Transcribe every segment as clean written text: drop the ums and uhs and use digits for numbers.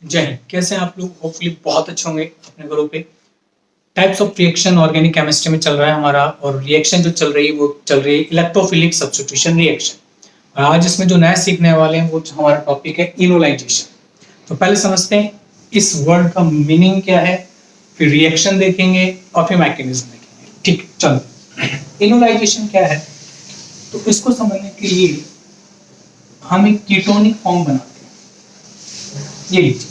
जय हिंद। कैसे हैं आप लोग? होपफुली बहुत अच्छे होंगे अपने घरों पे। Types of reaction organic chemistry में चल रहा है हमारा, और रिएक्शन जो चल रही है वो चल रही है इलेक्ट्रोफिलिक सब्स्टिट्यूशन रिएक्शन। और आज इसमें जो नया सीखने वाले हैं वो हमारा टॉपिक है इनोलाइजेशन। तो पहले समझते हैं इस वर्ड का मीनिंग क्या है, फिर रिएक्शन देखेंगे और फिर मैकेनिज्म देखेंगे। ठीक, चलो। इनोलाइजेशन क्या है, तो इसको समझने के लिए हम एक कीटोनिक फॉर्म बनाते हैं। ये लीजिए,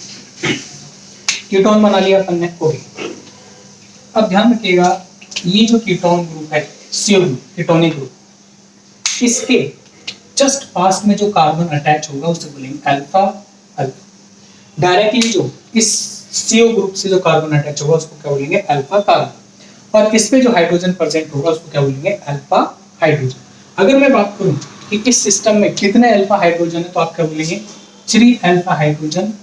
कीटोन बना लिया अपन ने। ओके, अब ध्यान रखिएगा ये जो कीटोन ग्रुप है, CO ग्रुप, कीटोनिक ग्रुप, इसके जस्ट पास में जो कार्बन अटैच होगा उसे बोलेंगे अल्फा अल्फा। डायरेक्टली जो इस CO ग्रुप से जो कार्बन अटैच होगा उसको क्या बोलेंगे? Alpha carbon. और इस पे जो हाइड्रोजन प्रेजेंट होगा उसको क्या बोलेंगे? Alpha hydrogen. अगर मैं बात करूं कि इस सिस्टम में कितने अल्फा हाइड्रोजन है, तो आप क्या बोलेंगे? 3 alpha hydrogen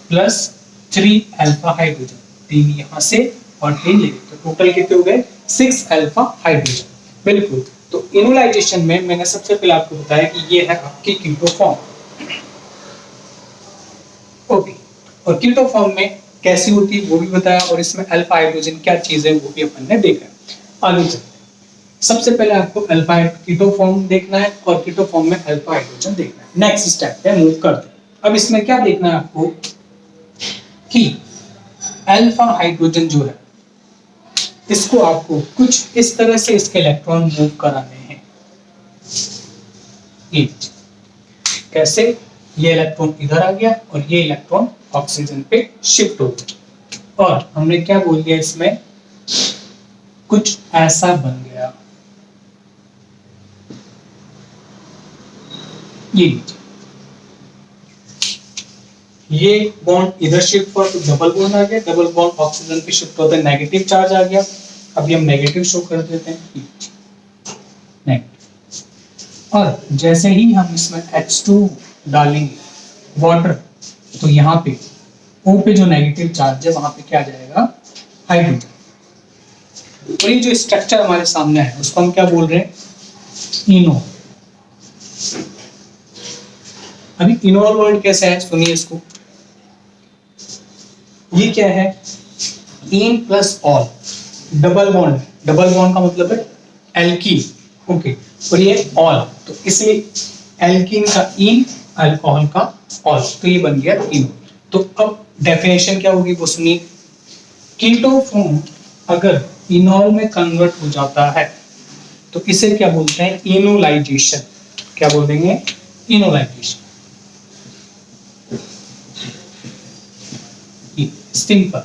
plus 3 alpha hydrogen, 3 यहाँ से और 3 ये, तो टोटल कितने हो गए? 6 अल्फा हाइड्रोजन। बिल्कुल। तो इनोलाइजेशन में मैंने सबसे पहले आपको बताया कि ये है आपकी कीटो फॉर्म। ओके, और कीटो फॉर्म में कैसी होती है वो भी बताया, और इसमें अल्फा हाइड्रोजन क्या चीज है वो भी अपन ने देखा। आगे चलते हैं। सबसे पहले आपको अल्फा कीटो फॉर्म देखना है और कीटो फॉर्म में अल्फा हाइड्रोजन देखना है। नेक्स्ट स्टेप पे मूव करते हैं। अब इसमें क्या देखना है आपको कि अल्फा हाइड्रोजन जो है इसको आपको कुछ इस तरह से इसके इलेक्ट्रॉन मूव कराने हैं। कैसे? ये इलेक्ट्रॉन इधर आ गया और ये इलेक्ट्रॉन ऑक्सीजन पे शिफ्ट हो गया, और हमने क्या बोल दिया इसमें? कुछ ऐसा बन गया। ये बॉन्ड इधर शिफ्ट हुआ तो डबल बॉन्ड आ गया, डबल बॉन्ड ऑक्सीजन पे शिफ्ट होता है, नेगेटिव चार्ज आ गया। अभी हम नेगेटिव शो कर देते हैं, नेगेटिव। और जैसे ही हम इसमें H2 डालेंगे वाटर, तो यहाँ पे O पे जो नेगेटिव चार्ज है वहां पे क्या जाएगा? हाइड्रोजन। और ये जो स्ट्रक्चर हमारे सामने है उसको हम क्या बोल रहे हैं? इनो। अभी इनोल वर्ड कैसे है सुनिए इसको। ये क्या है? इन प्लस ऑल, डबल बॉन्ड। डबल बॉन्ड का मतलब है एल्कीन। ओके, और ये ऑल, तो इसलिए एल्कीन का इन, अल्कोहल का ऑल, तो ये बन गया इनो। तो अब डेफिनेशन क्या होगी वो सुनिए। कीटो फॉर्म अगर इनोल में कन्वर्ट हो जाता है तो इसे क्या बोलते हैं? इनोलाइजेशन। क्या बोल देंगे? इनोलाइजेशन। सिंपल।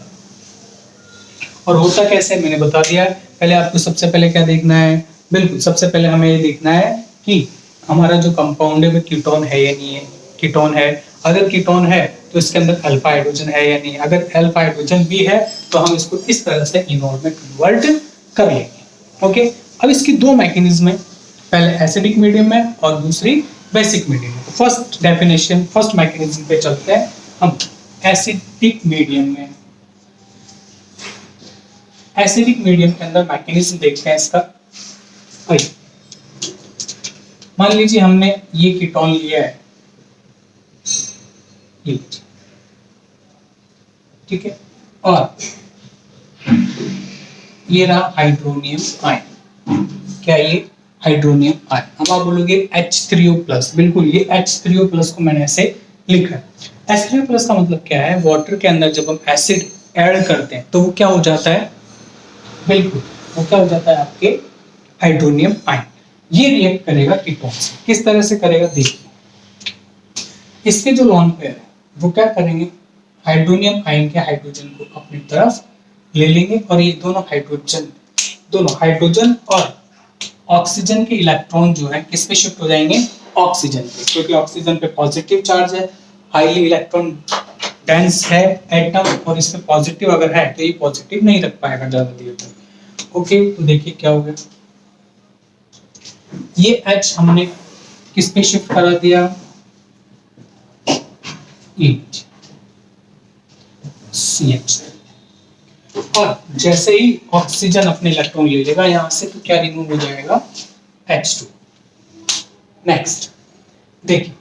और होता कैसे मैंने बता दिया। पहले आपको सबसे पहले क्या देखना है? बिल्कुल, सबसे पहले हमें ये देखना है कि हमारा जो कंपाउंड है वो कीटोन है या नहीं है। कीटोन है, अगर कीटोन है तो इसके अंदर अल्फा हाइड्रोजन है या नहीं। अगर अल्फा हाइड्रोजन भी है तो हम इसको इस तरह से इनोल में कन्वर्ट कर लेंगे। ओके, अब इसकी दो मैकेनिज्म है, पहले एसिडिक मीडियम में और दूसरी बेसिक मीडियम में। फर्स्ट डेफिनेशन, फर्स्ट मैकेनिज्म पे चलते हैं हम। एसिडिक मीडियम में, एसिडिक मीडियम के अंदर मैकेनिज्म देखते हैं इसका। मान लीजिए हमने ये कीटोन लिया है, ठीक है, और ये रहा हाइड्रोनियम आयन। क्या ये? Hydronium ion. अब आप बोलोगे H3O+, बिल्कुल, ये H3O+ को मैंने ऐसे लिखा है। H3O+ का मतलब क्या है? वाटर के अंदर जब हम एसिड ऐड करते हैं तो वो क्या हो जाता है? बिल्कुल, वो क्या हो जाता है? आपके हाइड्रोनियम आयन। ये रिएक्ट करेगा कीटोन से। किस तरह से करेगा देखिए। इसके जो लोन पेयर है वो क्या करेंगे? हाइड्रोनियम आयन के हाइड्रोजन को अपनी तरफ ले लेंगे, और ये दोनों हाइड्रोजन और ऑक्सीजन के इलेक्ट्रॉन जो है किस पे शिफ्ट हो जाएंगे? ऑक्सीजन पे, क्योंकि ऑक्सीजन पे पॉजिटिव चार्ज है, हाईली इलेक्ट्रॉन डेंस है एटम, और इस पे पॉजिटिव अगर है तो ये पॉजिटिव नहीं रख पाएगा ज्यादा देर तक। ओके, तो देखिए क्या हो गया। ये H हमने किस पे शिफ्ट करा दिया? CH। और जैसे ही ऑक्सीजन अपने इलेक्ट्रॉन ले लेगा यहां से, तो क्या रिमूव हो जाएगा? H2। नेक्स्ट देखिए,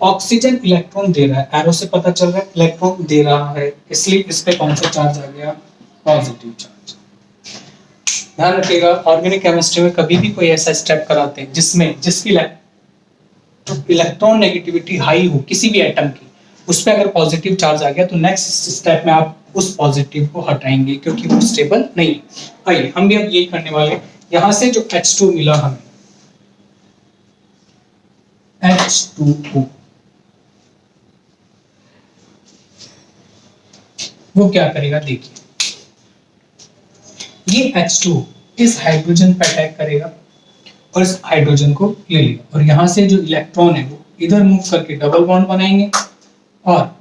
ऑक्सीजन इलेक्ट्रॉन दे रहा है, एरो से पता चल रहा है इलेक्ट्रॉन दे रहा है, इसलिए इस पे कौन सा चार्ज आ गया, पॉजिटिव चार्ज। ध्यान रखिएगा ऑर्गेनिक केमिस्ट्री में कभी भी कोई ऐसा स्टेप कराते हैं जिसकी इलेक्ट्रॉन नेगेटिविटी हाई हो किसी भी एटम की, उस पर अगर पॉजिटिव चार्ज आ गया तो नेक्स्ट स्टेप में आप उस पॉजिटिव को हटाएंगे क्योंकि वो स्टेबल नहीं है। आइए हम भी अब यही करने वाले, यहां से जो H2 मिला हमें H2O, वो क्या करेगा देखिए, ये H2 इस हाइड्रोजन पर अटैक करेगा और इस हाइड्रोजन को ले लेगा और यहां से जो इलेक्ट्रॉन है वो इधर मूव करके डबल बॉन्ड बनाएंगे और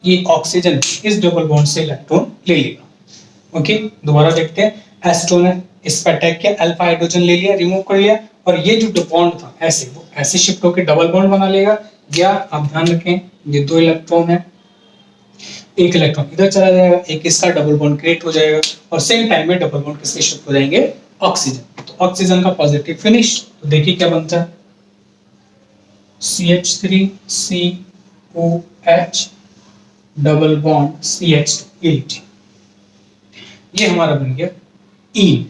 ये ऑक्सीजन इस डबल बॉन्ड से इलेक्ट्रॉन ले लेगा। ओके, दोबारा देखते हैं, H2 ने इस पर अटैक किया, अल्फा हाइड्रोजन ले लिया, रिमूव कर लिया और ये जो बॉन्ड था ऐसे वो ऐसे शिफ्ट होकर डबल बॉन्ड बना लेगा। या आप ध्यान रखें ये 2 इलेक्ट्रॉन है, एक इलेक्ट्रॉन इधर चला जाएगा, एक इसका डबल बॉन्ड क्रिएट हो जाएगा और सेम टाइम में डबल बॉन्ड किसके शिफ्ट हो जाएंगे, ऑक्सीजन। तो ऑक्सीजन का पॉजिटिव फिनिश, तो देखिए क्या बनता है, CH3COH डबल बॉन्ड CH2, ये हमारा बन गया इन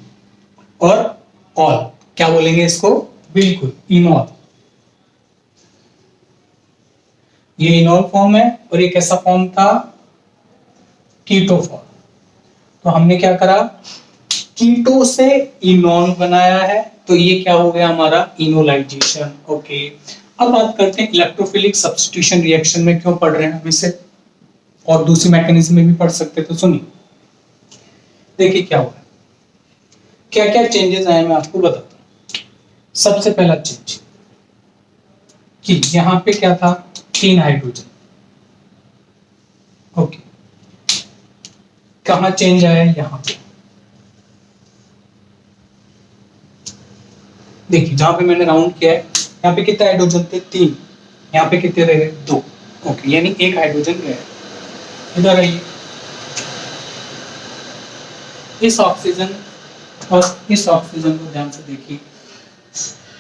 और ऑल, क्या बोलेंगे इसको, बिल्कुल इनॉल। ये इनॉल फॉर्म है और ये कैसा फॉर्म था, कीटो फॉर्म। तो हमने क्या करा, कीटो से इनॉल बनाया है, तो ये क्या हो गया हमारा इनोलाइजेशन। ओके, अब बात करते हैं इलेक्ट्रोफिलिक सब्स्टिट्यूशन रिएक्शन में क्यों पढ़ रहे हैं हम इसे, और दूसरी मैकेनिज्म में भी पढ़ सकते, तो सुनिए देखिए क्या हुआ, क्या क्या चेंजेस आए मैं आपको बताता हूं। सबसे पहला चेंज कि यहां पे क्या था, 3 हाइड्रोजन। ओके, कहां चेंज आया, यहां पे देखिए, जहां पे मैंने राउंड किया है यहाँ पे कितने हाइड्रोजन थे, 3, यहाँ पे कितने रह गए, 2। ओके, यानी 1 हाइड्रोजन गया। इधर आइए, इस ऑक्सीजन और इस ऑक्सीजन को ध्यान से देखिए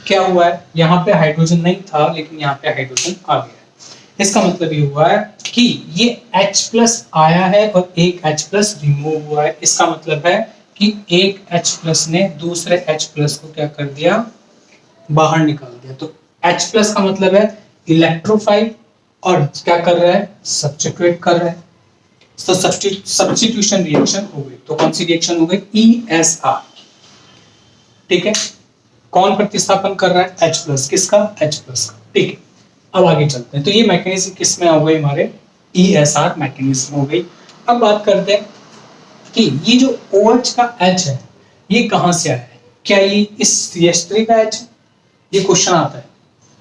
क्या हुआ है, यहाँ पे हाइड्रोजन नहीं था लेकिन यहाँ पे हाइड्रोजन आ गया है। इसका मतलब ये हुआ है कि ये H+ आया है और एक H+ रिमूव हुआ है। इसका मतलब है कि एक H+ ने दूसरे H+ को क्या कर दिया, बाहर निकाल दिया। तो H+ का मतलब है इलेक्ट्रोफाइल और क्या कर रहा है, सब्स्टिट्यूट कर रहा है। तो सब्स्टिट्यूशन रिएक्शन हो गई। तो कौन सी रिएक्शन हो गई, ESR। ठीक है, कौन प्रतिस्थापन कर रहा है, H+, किसका, H+ का। ठीक है, अब आगे चलते हैं। तो ये मैकेनिज्म किस में हो गई, हमारे ESR मैकेनिज्म हो गई। अब बात करते हैं कि ये जो OH का H है ये कहां से आया है, क्या ये इस CH3 का H है, ये क्वेश्चन आता है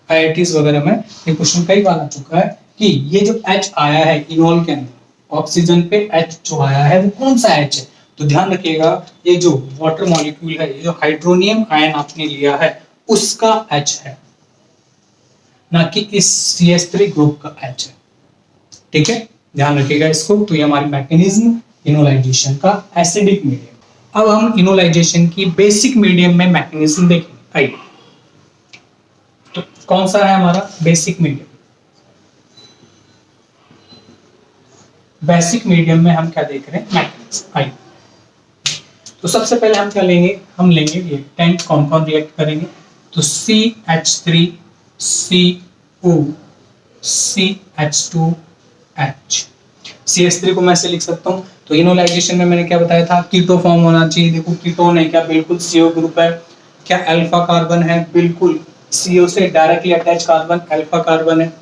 IITs वगैरह में, ये क्वेश्चन कई बार आ चुका है कि ये जो H आया है इनॉल के अंदर, ऑक्सीजन पे H जो आया है वो कौन सा H है। तो ध्यान रखिएगा ये जो वाटर मॉलिक्यूल है, ये जो हाइड्रोनियम आयन आपने लिया है उसका H है, ना कि इस CH3 ग्रुप का H है। ठीक है, ध्यान रखिएगा इसको। तो ये हमारी मैकेनिज्म इनोलाइजेशन का, एसिडिक मीडियम। अब हम इनोलाइजेशन की बेसिक मीडियम में मैकेनिज्म देखेंगे। आइए, तो कौन सा है हमारा बेसिक मीडियम, बेसिक मीडियम में हम क्या देख रहे हैं, मैकेनिज्म। आइए, तो सबसे पहले हम क्या लेंगे, हम लेंगे रिएक्टेंट, कौन कौन रिएक्ट करेंगे, तो CH3CO CH2H। CH3 को मैं ऐसे लिख सकता हूं। तो इनोलाइजेशन में मैंने क्या बताया था, कीटो फॉर्म होना चाहिए। देखो कीटोन है क्या, बिल्कुल CO ग्रुप है। क्या अल्फा कार्बन है, बिल्कुल CO से directly attach carbon alpha carbon है।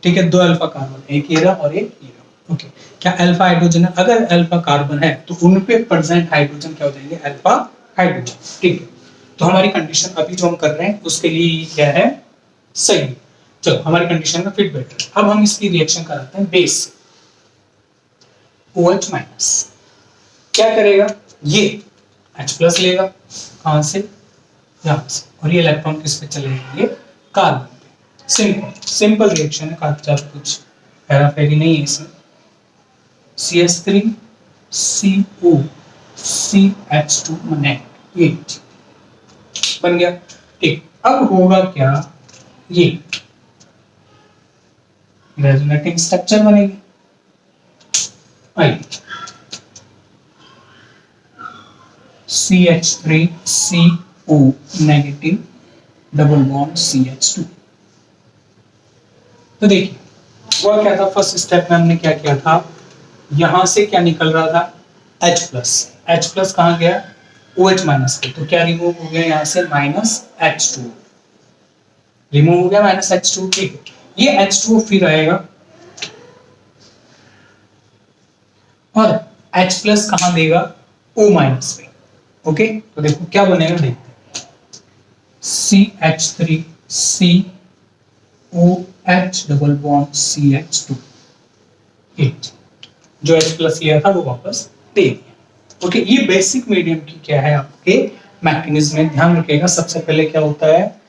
ठीक है, 2 अल्फा कार्बन, एक ये रहा और एक ये रहा। ओके, क्या अल्फा हाइड्रोजन है, अगर अल्फा कार्बन है तो उन पे प्रेजेंट हाइड्रोजन क्या हो जाएंगे, अल्फा हाइड्रोजन। ठीक है, तो हमारी कंडीशन अभी जो हम कर रहे हैं उसके लिए क्या है, सही। चलो, हमारी कंडीशन में फिट बैठ रहा है। अब हम इसकी रिएक्शन कराते हैं बेस, OH माइनस क्या करेगा, ये H+ लेगा, कहां से, यहां से, और ये इलेक्ट्रॉन किस पे चले जाएंगे, कार्बन पे। सिंपल रिएक्शन है, काफी कुछ हेराफेरी नहीं है इसमें। CH3CO CH2 ये बन गया। ठीक, अब होगा क्या, ये रेजोनेटिंग स्ट्रक्चर बनेगी। आइए CH3CO negative double bond CH2। तो देखिए वो क्या था, फर्स्ट स्टेप में हमने क्या किया था, यहां से क्या निकल रहा था H प्लस, H प्लस कहां गया OH माइनस पे, तो क्या रिमूव हो गया यहाँ से माइनस H2, रिमूव हो गया माइनस H2। ठीक, ये H2 फिर आएगा और H प्लस कहां देगा O माइनस पे। ओके, तो देखो क्या बनेगा, देखते हैं CH3COH डबल बॉन्ड CH2, जो H प्लस लिया था वो वापस दे दिया। ओके, ये बेसिक मीडियम की क्या है आपके मैकेनिज्म में, ध्यान रखिएगा। सबसे पहले क्या होता है,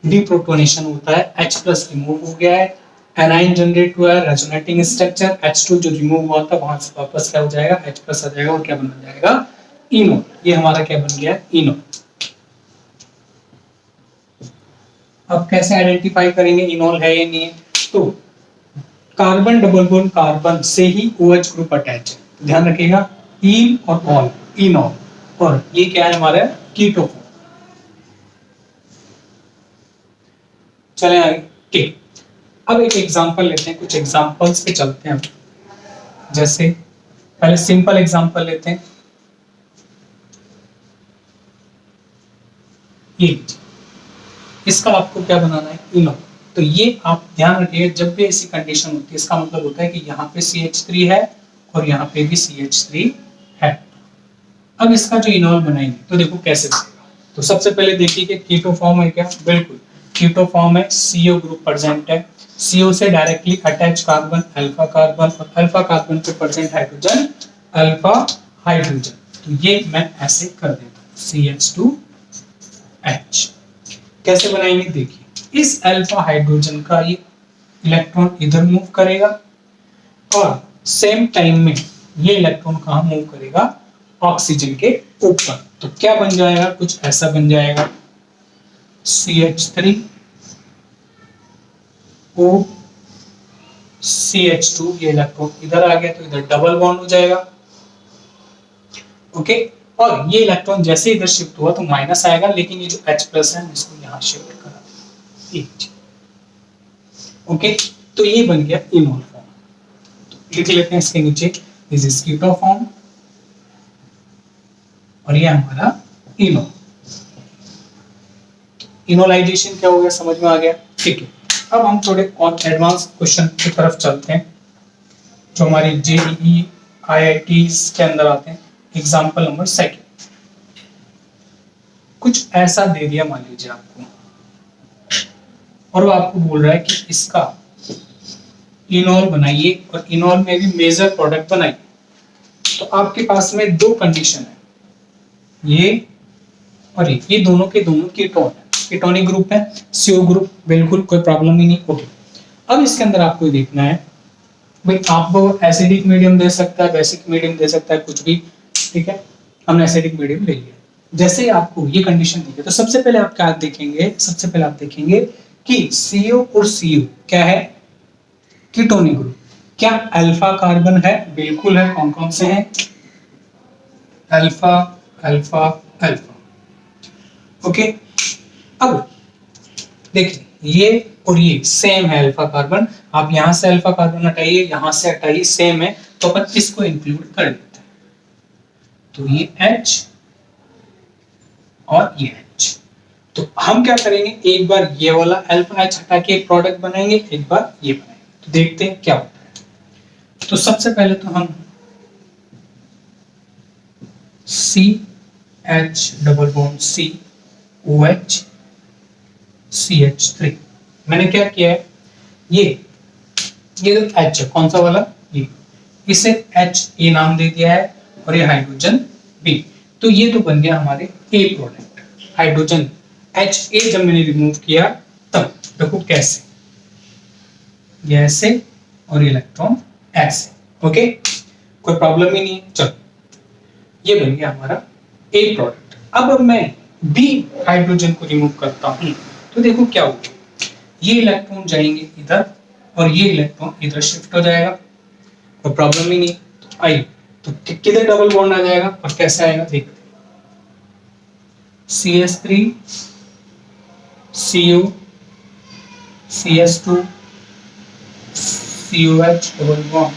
डीप्रोटोनेशन होता है, H प्लस रिमूव हो गया है, एनाइन जनरेट हुआ है, रेजोनेटिंग स्ट्रक्चर, H2 जो रिमूव हुआ था वहां से वापस क्या हो जाएगा H प्लस आ जाएगा और क्या बन जाएगा इनोल। ये हमारा क्या बन गया इनोल। अब कैसे आइडेंटिफाई करेंगे इनोल है या नहीं है, तो कार्बन डबल बॉन्ड कार्बन से ही OH ग्रुप अटैच है, ध्यान रखिएगा, इन और ऑल, इनोल। और ये क्या है हमारा कीटोफॉर्म। चले आगे, ठीक। अब एक एग्जांपल लेते हैं, कुछ एग्जांपल्स पे चलते हैं। जैसे पहले सिंपल एग्जांपल लेते हैं, ये इसका आपको क्या बनाना है इनोल। तो ये आप ध्यान रखिए, जब भी ऐसी कंडीशन होती है इसका मतलब होता है कि यहाँ पे CH3 है और यहाँ पे भी CH3 है। अब इसका जो इनोल बनाएंगे तो देखो कैसे बनेगा। तो सबसे पहले देखिए कि कीटो फॉर्म है क्या, बिल्कुल कीटो फॉर्म है, CO ग्रुप प्रेजेंट है, CO से directly attach carbon alpha carbon और अल्फा कार्बन पे प्रेजेंट हाइड्रोजन अल्फा हाइड्रोजन। तो ये मैं ऐसे कर देता हूँ CH2H। कैसे बनाएंगे देखिए, इस अल्फा हाइड्रोजन का ये इलेक्ट्रॉन इधर मूव करेगा और सेम टाइम में ये इलेक्ट्रॉन कहां मूव करेगा ऑक्सीजन के ऊपर। तो क्या बन जाएगा, कुछ ऐसा बन जाएगा CH3O CH2, ये इलेक्ट्रॉन इधर आ गया तो इधर डबल बॉन्ड हो जाएगा। ओके, और ये इलेक्ट्रॉन जैसे इधर शिफ्ट हुआ तो माइनस आएगा, लेकिन ये जो H प्लस है इसको यहाँ शिफ्ट करा। ओके, तो ये बन गया इनोल फॉर्म। तो लिख लेते हैं इसके नीचे, दिस इज कीटो फॉर्म और ये हमारा इनोल। इनोलाइजेशन क्या हो गया, समझ में आ गया। ठीक है, अब हम थोड़े और एडवांस क्वेश्चन की तरफ चलते हैं जो हमारे JEE IITs के अंदर आते हैं। एग्जाम्पल नंबर 2, कुछ ऐसा दे दिया मान लीजिए आपको और वो आपको बोल रहा है कि इसका इनोल बनाइए और इनोल में भी मेजर प्रोडक्ट बनाइए। तो आपके पास में दो कंडीशन है, ये और ये दोनों के दोनों कीटोन है, कीटोनिक ग्रुप है, CO ग्रुप, बिल्कुल कोई प्रॉब्लम ही नहीं। ओके, अब इसके अंदर आपको देखना है भाई, आपको एसिडिक मीडियम दे सकता है, बेसिक मीडियम दे सकता है, कुछ भी। ठीक है, हमने एसिडिक मीडियम ले लिया। जैसे ही आपको ये कंडीशन दी है तो सबसे पहले आप क्या देखेंगे, सबसे पहले आप देखेंगे कि CO और CO क्या है कीटोनिक ग्रुप। क्या अल्फा कार्बन है, बिल्कुल है। कौन कौन से हैं, अल्फा अल्फा अल्फा। ओके, अब देखिए ये और ये सेम है अल्फा कार्बन, आप यहां से अल्फा कार्बन हटाइए, यहां से हटाइए, सेम है, तो अपन इसको इंक्लूड कर लेते हैं। तो ये H और ये H, तो हम क्या करेंगे, एक बार ये वाला अल्फा H हटा के एक प्रोडक्ट बनाएंगे, एक बार ये बनाएंगे, तो देखते हैं क्या होता है। तो सबसे पहले तो हम CH double bond COH CH3, मैंने क्या किया है, ये जो H है कौन सा वाला, ये, इसे H ये नाम दे दिया है और ये हाइड्रोजन B। तो ये तो बन गया हमारे A प्रोडक्ट, हाइड्रोजन HA जब मैंने रिमूव किया तब देखो कैसे, ये ऐसे और इलेक्ट्रॉन ऐसे। ओके, कोई प्रॉब्लम ही नहीं है। चलो, ये बन गया हमारा A प्रोडक्ट। अब मैं B हाइड्रोजन को रिमूव करता हूं तो देखो क्या होगा, ये इलेक्ट्रॉन जाएंगे इधर और ये इलेक्ट्रॉन इधर शिफ्ट हो जाएगा, कोई प्रॉब्लम ही नहीं। आइए तो किधर डबल बॉन्ड आ जाएगा और कैसे आएगा देखते हैं। CH3 Cu CH2 COH double bond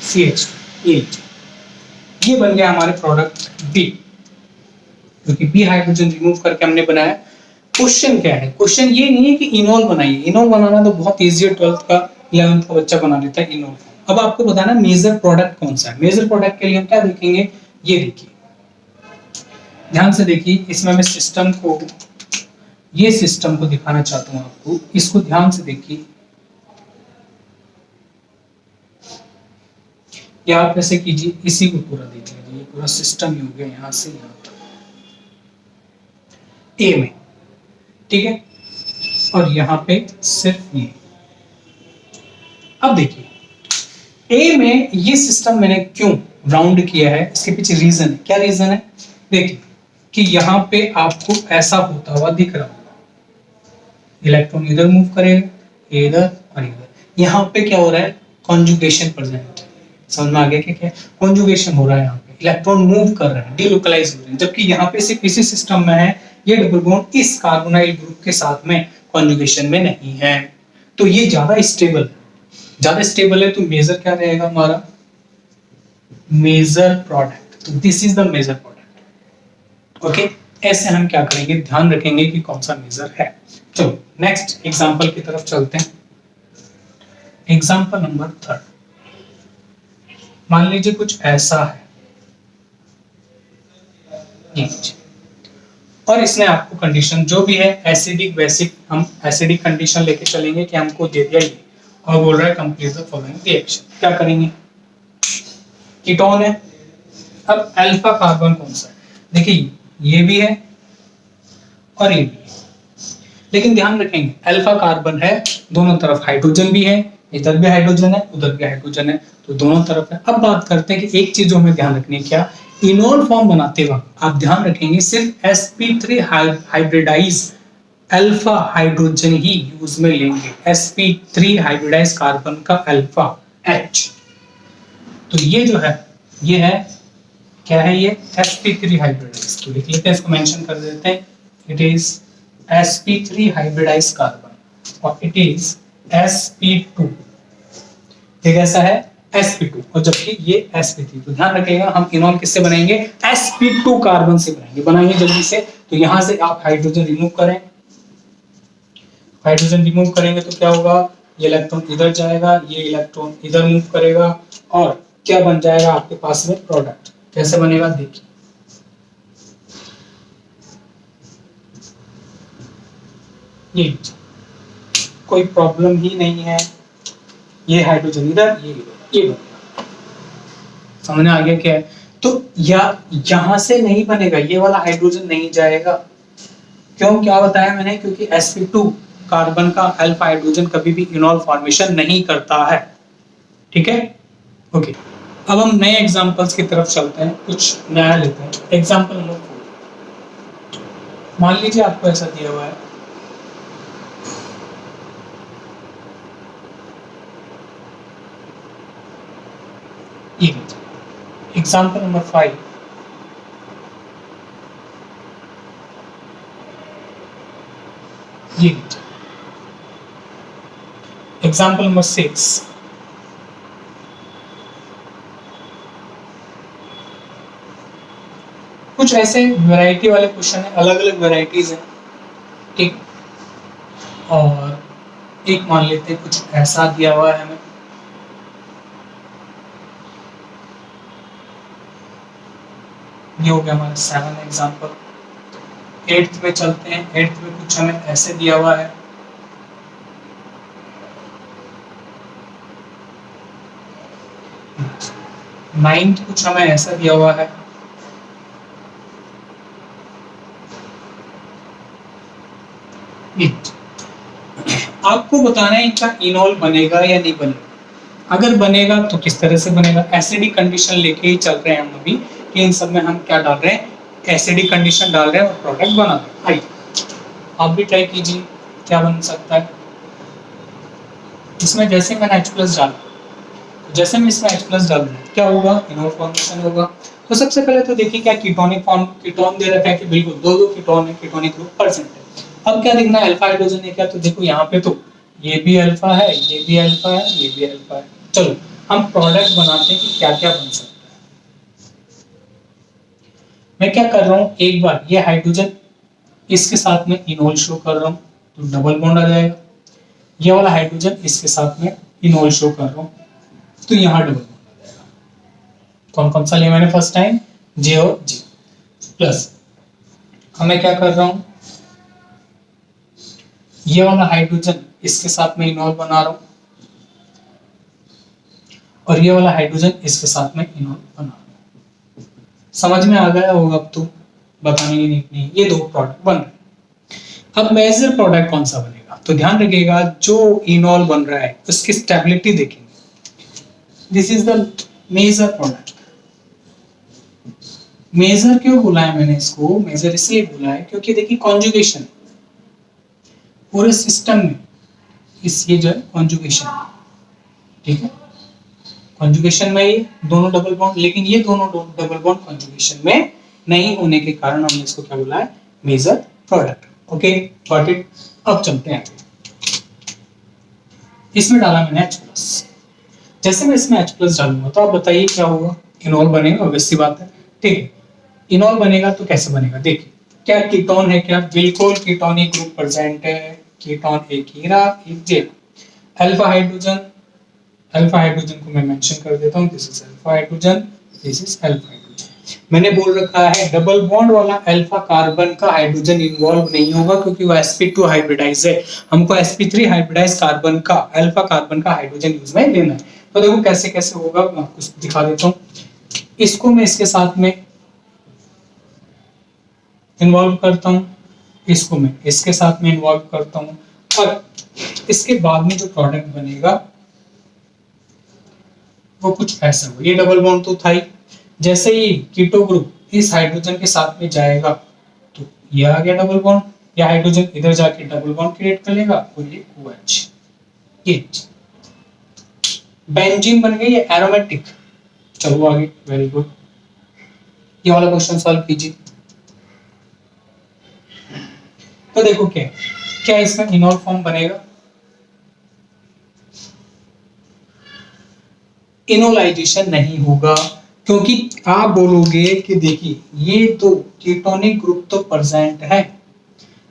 CH2 ये बन गया हमारे प्रोडक्ट बी, क्योंकि बी हाइड्रोजन रिमूव करके हमने बनाया। क्वेश्चन क्या है, क्वेश्चन ये नहीं है कि इनोल बनाइए, इनोल बनाना तो बहुत इजी है, 12th का 11th का बच्चा बना लेता है इनोल। अब आपको बताना मेजर प्रोडक्ट कौन सा है। मेजर प्रोडक्ट के लिए हम क्या देखेंगे, ये देखिए ध्यान से देखिए, इसमें मैं सिस्टम को, ये सिस्टम को दिखाना चाहता हूं आपको, इसको ध्यान से देखिए। या आप ऐसे कीजिए, इसी को पूरा देख लीजिए, ये पूरा सिस्टम ही हो गया यहां से यहां तक ए में, ठीक है। और यहाँ पे सिर्फ ये। अब देखिए ए में ये सिस्टम मैंने क्यों राउंड किया है, इसके पीछे रीजन है। क्या रीजन है, देखिए कि यहाँ पे आपको ऐसा होता हुआ दिख रहा होगा, इलेक्ट्रॉन इधर मूव करेगा, इधर और इधर। यहाँ पे क्या हो रहा है, कॉन्जुगेशन प्रेजेंट। समझ में आ गया कि क्या कॉन्जुगेशन हो रहा है, यहाँ पे इलेक्ट्रॉन मूव कर रहे हैं, डिलोकलाइज हो रहे हैं। जबकि यहाँ पे सिर्फ इसी सिस्टम में है, ये डबल बॉन्ड इस कार्बोनाइल ग्रुप के साथ में कॉन्जुगेशन में नहीं है, तो ये ज्यादा स्टेबल है। ज्यादा स्टेबल है तो मेजर क्या रहेगा हमारा, मेजर प्रोडक्ट। तो this is the major product. Okay, ऐसे हम क्या करेंगे, ध्यान रखेंगे कि कौन सा मेजर है। चलो नेक्स्ट एग्जांपल की तरफ चलते हैं। एग्जांपल नंबर 3, मान लीजिए कुछ ऐसा है ये, और इसने आपको कंडीशन जो भी है एसिडिक बेसिक, हम एसिडिक कंडीशन लेके चलेंगे कि हमको दे दिया ये, और बोल रहा है कंप्लीट द फॉलोइंग रिएक्शन। क्या करेंगे, कीटोन है। अब अल्फा कार्बन कौन सा है, देखिए ये भी है और ये भी है, लेकिन ध्यान रखेंगे अल्फा कार्बन है, दोनों तरफ हाइड्रोजन भी है, इधर भी हाइड्रोजन है उधर भी हाइड्रोजन है, तो दोनों तरफ है। अब बात करते हैं कि एक चीज जो हमें ध्यान रखनी है, क्या इनोल फॉर्म बनाते वक्त आप ध्यान रखेंगे सिर्फ sp3 हाइब्रिडाइज अल्फा हाइड्रोजन ही यूज में लेंगे, sp3 हाइब्रिडाइज कार्बन का अल्फा H। तो ये जो है ये है, क्या है ये, sp3 हाइब्रिडाइज। तो लिख लेते हैं, इसको मेंशन कर देते हैं, it is sp3 hybridize carbon और इट इज sp2। ये कैसा है, sp2, और जबकि ये sp3। तो ध्यान रखिएगा हम इनोल किससे बनाएंगे, sp2 कार्बन से बनाएंगे। बनाएंगे जल्दी से, तो यहां से आप हाइड्रोजन रिमूव करें, हाइड्रोजन रिमूव करेंगे तो क्या होगा, ये इलेक्ट्रॉन इधर जाएगा, ये इलेक्ट्रॉन इधर मूव करेगा, और क्या बन जाएगा आपके पास में प्रोडक्ट। कैसे बनेगा देखिए, ये कोई प्रॉब्लम ही नहीं है, ये हाइड्रोजन इधर, ये बनेगा। समझ में आ गया क्या है। तो या यहां से नहीं बनेगा, ये वाला हाइड्रोजन नहीं जाएगा। क्यों, क्या बताया मैंने, क्योंकि sp2 कार्बन का अल्फा हाइड्रोजन कभी भी इनोल फॉर्मेशन नहीं करता है। ठीक है, ओके। अब हम नए एग्जांपल्स की तरफ चलते हैं, कुछ नया लेते हैं। एग्जांपल नंबर 4, मान लीजिए आपको ऐसा दिया हुआ है, ये एग्जांपल नंबर 5, ये एग्जांपल नंबर 6, कुछ ऐसे वैरायटी वाले क्वेश्चन है, अलग अलग वैरायटीज है, ठीक। और एक मान लेते हैं कुछ ऐसा दिया हुआ है हमें, ये हो गया हमारा 7 एग्जांपल। 8th में चलते हैं, 8th में कुछ हमें ऐसे दिया हुआ है, नाइन्थ कुछ हमें ऐसा दिया हुआ है, आपको बताना है इनका इनोल बनेगा या नहीं बनेगा। अगर बनेगा तो किस तरह से बनेगा, एसिडिक कंडीशन लेके ही चल रहे हैं हम अभी, कि इन सब में हम क्या डाल रहे हैं, एसिडिक कंडीशन डाल रहे हैं और प्रोडक्ट बना रहे हैं। आइए आप भी ट्राई कीजिए क्या बन सकता है। इसमें जैसे मैंने H प्लस डाला, जैसे मैं इसमें H प्लस डालूंगा क्या होगा, इनोल फॉर्मेशन होगा। तो सबसे पहले तो देखिए क्या कीटोनिक फॉर्म, कीटोन दे रखा है कि बिल्कुल दो दो कीटोन है, कीटोनिक ग्रुप प्रेजेंट है। अब क्या देखना है, अल्फा हाइड्रोजन है क्या, तो देखो यहाँ पे तो ये भी अल्फा है, ये भी अल्फा है, ये भी अल्फा है। चलो हम प्रोडक्ट बनाते हैं कि क्या क्या बन सकता है। मैं क्या कर रहा हूँ, एक बार ये हाइड्रोजन इसके साथ में इनोल शो कर रहा हूँ तो डबल बॉन्ड आ जाएगा। ये वाला हाइड्रोजन इसके साथ में इनोल शो कर रहा हूँ तो यहाँ डबल बॉन्ड आ जाएगा। कौन कौन सा लिया मैंने फर्स्ट टाइम, जे और जे प्लस। अब मैं क्या कर रहा हूँ, ये वाला हाइड्रोजन इसके साथ में इनोल बना रहा हूँ और ये वाला हाइड्रोजन इसके साथ में इनोल बना रहा हूँ। समझ में आ गया होगा अब तो, बताने की नीड नहीं, ये दो प्रोडक्ट बन रहे हैं। अब मेजर प्रोडक्ट कौन सा बनेगा, तो ध्यान रखिएगा जो इनोल बन रहा है उसकी स्टेबिलिटी देखेंगे। This is the major product. Major क्यों बोला है मैंने इसको, मेजर इसलिए बोला है क्योंकि देखिए कॉन्जुगेशन पूरे सिस्टम में इस ये जो है कॉन्जुगेशन, ठीक है, कॉन्जुगेशन में ये दोनों डबल बॉन्ड, लेकिन ये दोनों डबल बॉन्ड कॉन्जुगेशन में नहीं होने के कारण हमने इसको क्या बोला है, major product. Okay got it. अब चलते हैं आगे। इसमें डाला मैंने H प्लस, जैसे मैं इसमें H प्लस डालूंगा तो आप बताइए क्या होगा, इनोल बनेगा, ऑब्वियस सी बात है, ठीक है। इनोल बनेगा तो कैसे बनेगा, देखिए क्या कीटोन है क्या, बिल्कुल कीटोनिक ग्रुप प्रेजेंट है, कीटोन एक हीरा एक जेल। अल्फा हाइड्रोजन, अल्फा हाइड्रोजन को मैं मेंशन कर देता हूं, this is alpha hydrogen, this is alpha hydrogen. मैंने बोल रखा है डबल बॉन्ड वाला अल्फा कार्बन का हाइड्रोजन इन्वॉल्व नहीं होगा क्योंकि वो sp2 हाइब्रिडाइज है, हमको sp3 हाइब्रिडाइज कार्बन का, अल्फा कार्बन का हाइड्रोजन यूज में लेना है। तो देखो कैसे कैसे होगा, मैं आपको दिखा देता हूं। इसको मैं इसके साथ में इन्वॉल्व करता हूं, इसको मैं इसके साथ में इन्वॉल्व करता हूं और इसके बाद में जो प्रोडक्ट बनेगा वो कुछ ऐसा हो, ये डबल बॉन्ड तो था ही, जैसे ही कीटो ग्रुप इस हाइड्रोजन के साथ में जाएगा तो ये आ गया डबल बॉन्ड, या हाइड्रोजन इधर जाके डबल बॉन्ड क्रिएट कर लेगा और ये OH, ये बेंजीन बन गई, ये एरोमेटिक। चलो आगे, वेरी गुड। ये वाला क्वेश्चन सॉल्व कीजिए। तो देखो क्या क्या इसमें इनोल फॉर्म बनेगा, इनोलाइजेशन नहीं होगा क्योंकि आप बोलोगे कि देखिए ये दो कीटोनिक ग्रुप तो प्रेजेंट है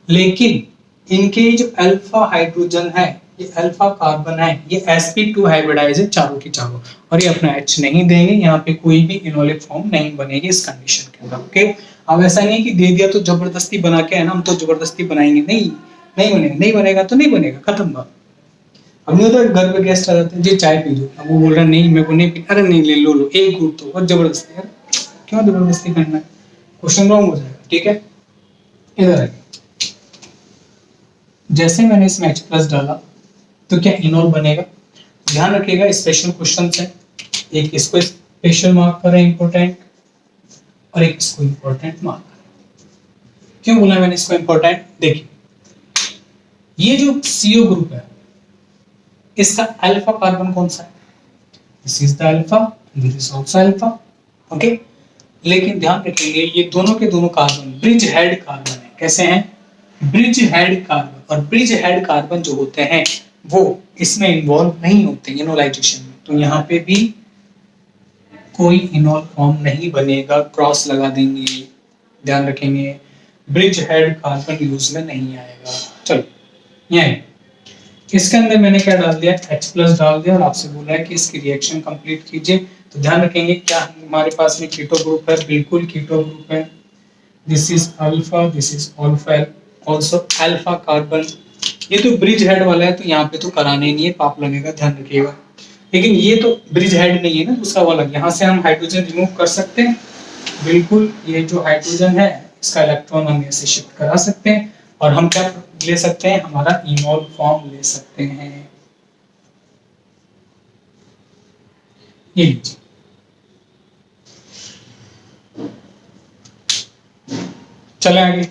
लेकिन इनके जो अल्फा हाइड्रोजन है, ये अल्फा कार्बन है, ये sp2 हाइब्रिडाइज है चारों की चारों, और ये अपना H नहीं देंगे, यहाँ पे कोई भी इनोलिक फॉर्म नहीं बनेगी इस कंडीशन के अंदर। ओके, अब ऐसा नहीं कि दे दिया तो जबरदस्ती बना के है ना, हम तो जबरदस्ती बनाएंगे नहीं, नहीं बनेगा, नहीं बनेगा तो नहीं बनेगा, खत्म बात। अब नहीं होता घर पे गेस्ट आ जाते हैं, जी चाय पी लो, अब वो बोल रहा नहीं मेरे को नहीं पी, अरे नहीं ले लो लो एक घूट तो, और जबरदस्ती, यार क्यों जबरदस्ती करना है, क्वेश्चन रॉन्ग हो जाएगा, ठीक है। इधर आइए, जैसे मैंने इसमें H प्लस डाला तो क्या इनोल बनेगा, ध्यान रखिएगा स्पेशल क्वेश्चन है, एक इसको स्पेशल मार्क करें इंपॉर्टेंट और एक इसको इंपॉर्टेंट मार्क करें। क्यों बोला मैंने इसको इंपॉर्टेंट, देखिए ये जो CO ग्रुप है इसका अल्फा कार्बन कौन सा है, this is the alpha, this is also alpha, okay. लेकिन ध्यान रखेंगे ये दोनों के दोनों कार्बन ब्रिज हेड कार्बन है, कैसे हैं, ब्रिज हेड कार्बन, और ब्रिज हेड कार्बन जो होते हैं वो इसमें इन्वॉल्व नहीं होते इनोलाइजेशन में, तो यहाँ पे भी कोई इनोल फॉर्म नहीं बनेगा, क्रॉस लगा देंगे, ध्यान रखेंगे ब्रिज हेड कार्बन यूज में नहीं आएगा। चलो यह इसके अंदर मैंने क्या डाल दिया, H प्लस डाल दिया और आपसे बोला है कि इसकी रिएक्शन कंप्लीट कीजिए। तो ध्यान रखेंगे क्या हमारे पास में कीटो ग्रुप है, बिल्कुल कीटो ग्रुप है, this is alpha, this is alpha, also alpha carbon. ये तो ब्रिज हेड वाला है तो यहाँ पे तो कराने ही नहीं है, पाप लगेगा, ध्यान रखिएगा। लेकिन ये तो ब्रिज हेड नहीं है ना, दूसरा वाला, यहाँ से हम हाइड्रोजन रिमूव कर सकते हैं, बिल्कुल ये जो हाइड्रोजन है इसका इलेक्ट्रॉन हम ऐसे शिफ्ट करा सकते हैं और हम क्या ले सकते हैं, हमारा इनोल फॉर्म ले सकते हैं। ये लीजिए, चले आगे।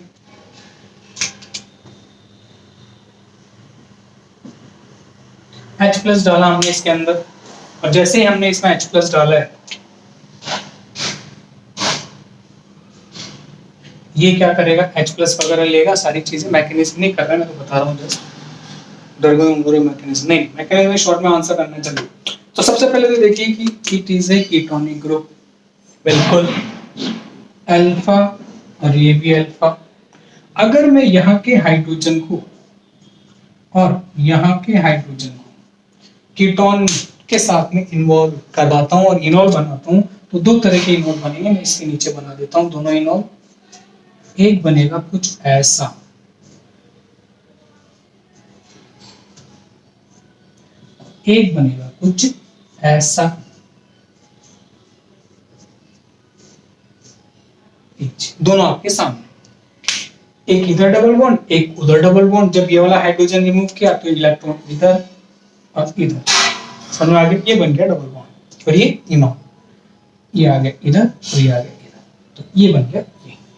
H H+ डाला हमने इसके अंदर, और जैसे ही हमने इसमें H+ डाला है, ये क्या करेगा, H+ वगैरह लेगा, सारी चीजें। मैकेनिज्म नहीं कर रहा है, मैं तो बता रहा हूँ जस्ट, मैकेनिज्म नहीं, मैकेनिज्म शॉर्ट में आंसर करना चाहिए। तो सबसे पहले तो देखिए कि it is a ketonic group, बिल्कुल अल्फा, और ये भी अल्फा। अगर मैं यहाँ के हाइड्रोजन को और यहाँ के हाइड्रोजन को कीटोन के साथ में इन्वॉल्व करवाता हूँ और इनॉल बनाता हूँ, तो दो तरह के इनॉल बनेंगे। मैं इसके नीचे बना देता हूँ दोनों इनॉल। एक बनेगा कुछ ऐसा, एक बनेगा कुछ ऐसा, दोनों आपके सामने, एक इधर डबल बॉन्ड, एक उधर डबल बॉन्ड। जब ये वाला हाइड्रोजन रिमूव किया तो इलेक्ट्रॉन इधर और इधर, समझ में आ गया, ये बन गया डबल बॉन्ड, और ये इनॉल, ये आ गया इधर और ये आ गया इधर, तो ये बन गया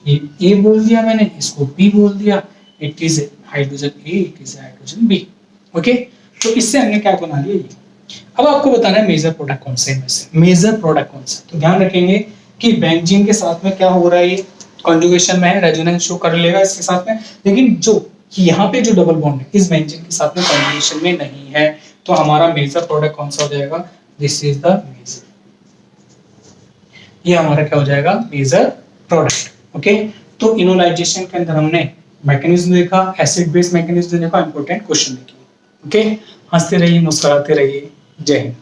ये ए बोल दिया मैंने, इसको बी बोल दिया। It is hydrogen A, it is hydrogen B. Okay, तो इससे हमने क्या बना लिया ये। अब आपको बताना है मेजर प्रोडक्ट कौन सा है, मेजर प्रोडक्ट कौन सा। तो ध्यान रखेंगे कि बेंजीन के साथ में क्या हो रहा है, ये कॉन्जुगेशन में है, रेजोनेंस शो कर लेगा इसके साथ में, लेकिन जो यहाँ पे जो डबल बॉन्ड है इस बेंजीन के साथ में कॉन्जुगेशन में नहीं है, तो हमारा मेजर प्रोडक्ट कौन सा हो जाएगा, दिस इज द मेजर, ये हमारा क्या हो जाएगा, मेजर प्रोडक्ट। ओके, तो इनोलाइजेशन के अंदर हमने मैकेनिज्म देखा, एसिड बेस मैकेनिज्म देखा, इंपॉर्टेंट क्वेश्चन देखिए। ओके, हंसते रहिए, मुस्कुराते रहिए, जय हिंद।